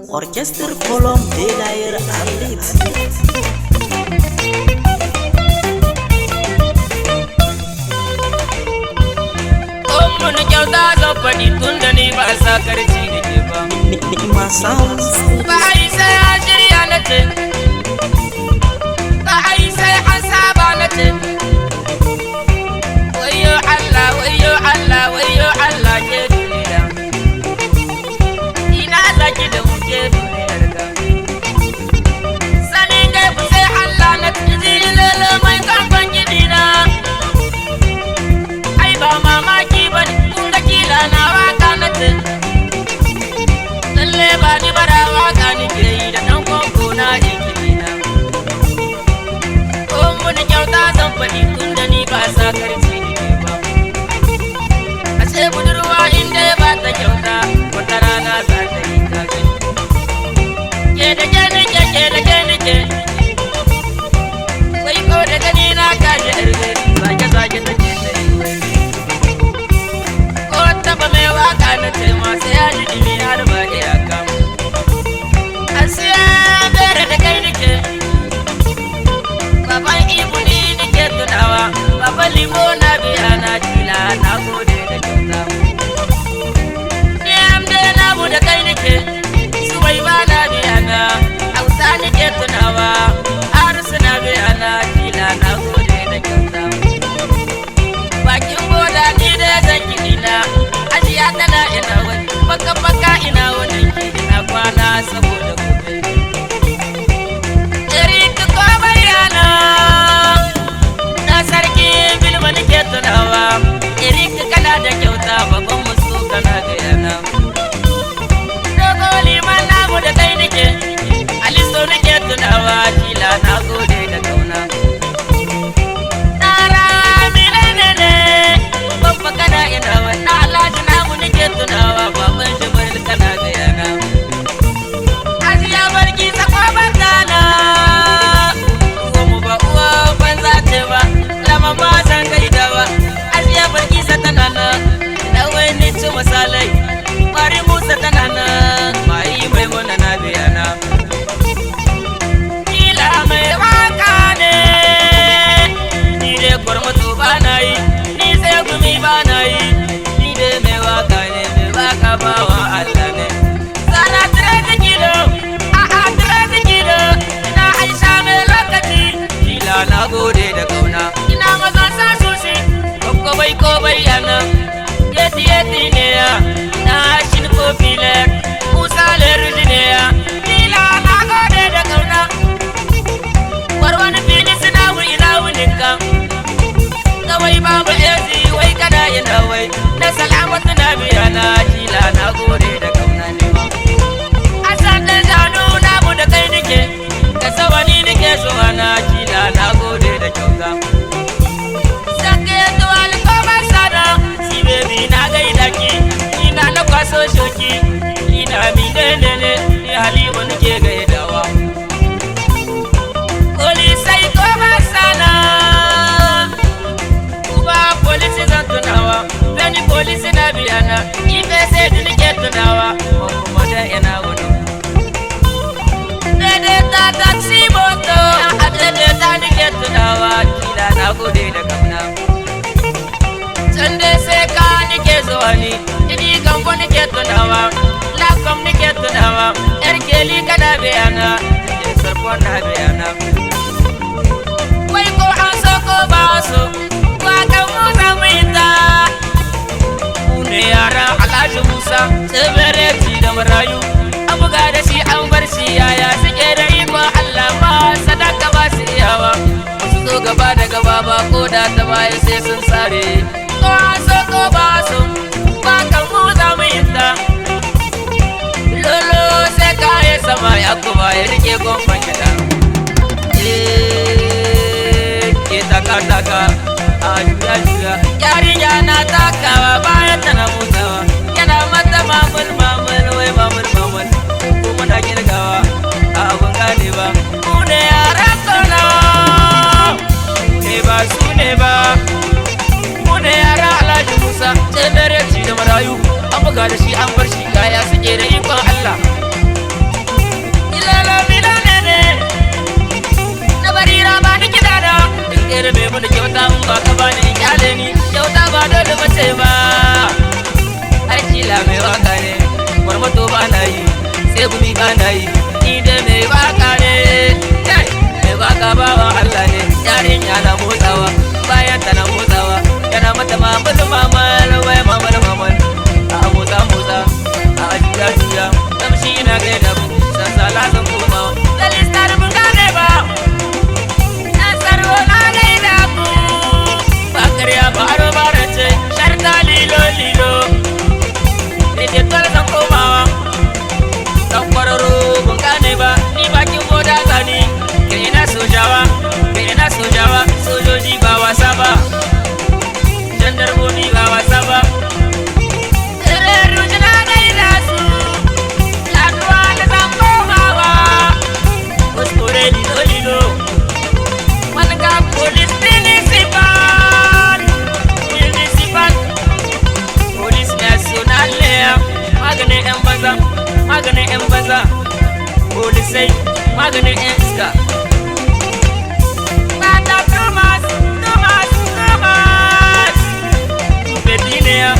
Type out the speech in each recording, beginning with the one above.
Orchestre Colombe Delayer Arlit. Mun kyauta zan faɗi tun da ni ba sakarci da ke ba. Ni'ima Sound. Ba ai sai an shirya na ce, ba ai sai an saba na ce. Wayo Allah, wayo Allah, wayo Allah ke duniya. Ina zaki da mu ke duniyar ga. Sanin gaibu sai Allah na tsiri lele mai kamfan gidina. Ai ba mamaki ba ne, kun ga kila na waka na ce. Lalle ba ni bara waka ni ke yi da ɗan kwanko na ikilina. Ko mun kyauta zan faɗi tun da ni ba sakarci ne ba. Ashe budurwa inda ba ta kyauta wata rana za ta yi ta gani. Ke da ke nike, ke da ke nike. Wai ko da gani na kaji ƴar zage-zage take ta yi wai. Ko taba mai waka na ce masu yaji dimi har ba iyaka. Asiya bere da kai nike. Baban ibu ni nike tunawa. Baban limo na biya na jila na gode da kyauta. Ni amde na mu da kai nike. Suwai ba na biya na. Hausa nike tunawa. Harisu na biya na jila na gode da kyauta. Bakin boda ni da zan kiɗina. Ajiya tana ina wani. Baka ina wani ke ina kwana saboda gobe. Erika ko bayyana. Na sarki bilma nake tunawa. Erika kana da kyauta babban musu kana da yana. Dogo liman namu da kai nake. Aliso nake tunawa kila na gode da kauna. Tara milene ne. Babba kana ina wani alhaji namu nake tunawa baban jibril kana da yana. Ajiya barki sako bandana. Uwa mu ba uwa banza ce ba. Lama ba san gaida ba. Ajiya barki sa tana nan. Da wani ci misalai. Mari musa tana nan. Mai mai muna na biyana. Kila mai waka ne. Ni dai kwarmato ba na yi. Ni sai gumi ba na yi. Ni dai mai waka ne. Mai waka ba wa Allah ne. Sana 30 kilo. A'a 30 kilo. Ina aisha mai lokaci. Kila na gode da kauna. Ina maza sa sushi. Ko bai yana. Yeti ne ya. Na shin ko file. Musa lerji ne ya. Kila na gode da kauna. Warwani fili suna ina wulinka. Kawai babu ezi wai kana ina wai. Na salamatu na biya na kila na gode da kauna ne ma. Asan da zanu namu da kai nike. Da sawani nike zuwa na kila na gode da kyauta. Sake tuwal koma sana. Si baby na gaida ki. Ina na kwaso shoki. Ina mi ne ni Halima nike gaidawa. Polisai koma sana. Uba polisi zan tunawa. Beni polisi na biyana. Ife sai da nike tunawa. Kuma da yana wani. Dede ta taxi moto. A dede ta nike tunawa. Kila na gode da kamna. Sande sai ka nike zuwa ni. Idi gambo nike tunawa. Lakom nike tunawa. Erkeli kana biyana. Sarko na biyana. Wai ko an so ko ba so. Wakan mu zamu yi ta. Mune yara Alhaji Musa. Tsibirai da marayu. An buga da shi an bar shi yaya suke da ikon Allah ba sadaka ba su iyawa. Wasu zo gaba da gaba ba ko da ta baya sai sun sare. Ko an so ko ba so. Wakan mu zamu yi ta. Lolo sai kaye sama ya kuma ya rike gomban gida. Ke taka a juya yarinya na takawa bayan tana motsawa. Yana mata mamul wai mamul ko muna girgawa a abun gane ba. Mu ne yaran kona ne ba su ne ba. Mu ne yaran Alhaji Musa. Sai dare ci da marayu an buga da shi an bar shi kaya suke da ikon bace ba aiki la mai waka ne gwarmato ba na yi sai gumi ba na yi ni dai mai waka ne mai waka bawa Allah ne yarinya na motsawa bayan ta na motsawa yana mata mamadu mamal wai mamal mamal a motsa motsa a juya juya tamshi ina gaida ku san sala san koma lalistar mun gane ba na sarwo na gaida ku bakariya ba aro barace sharta lilo lilo ite tol san komawa san kwararo mun gane ba ni bakin boda gani kai ina sojawa sojoji ba wasa ba jandarmomi ba wasa ba maganin 'yan banza polisai maganin 'yan iska mata Thomas bebi ne ya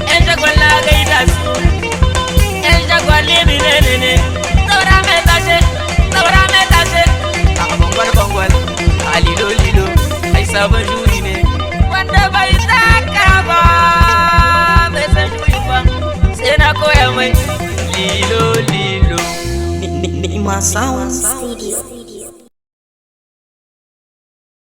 'yan jagwal na gaida su 'yan jagwal ne saura mai tashe a bangwal a lilo ai sabon juri ne wanda bai saka ba bai san juri ba sai na koya mai lilo Nima Sound Studio.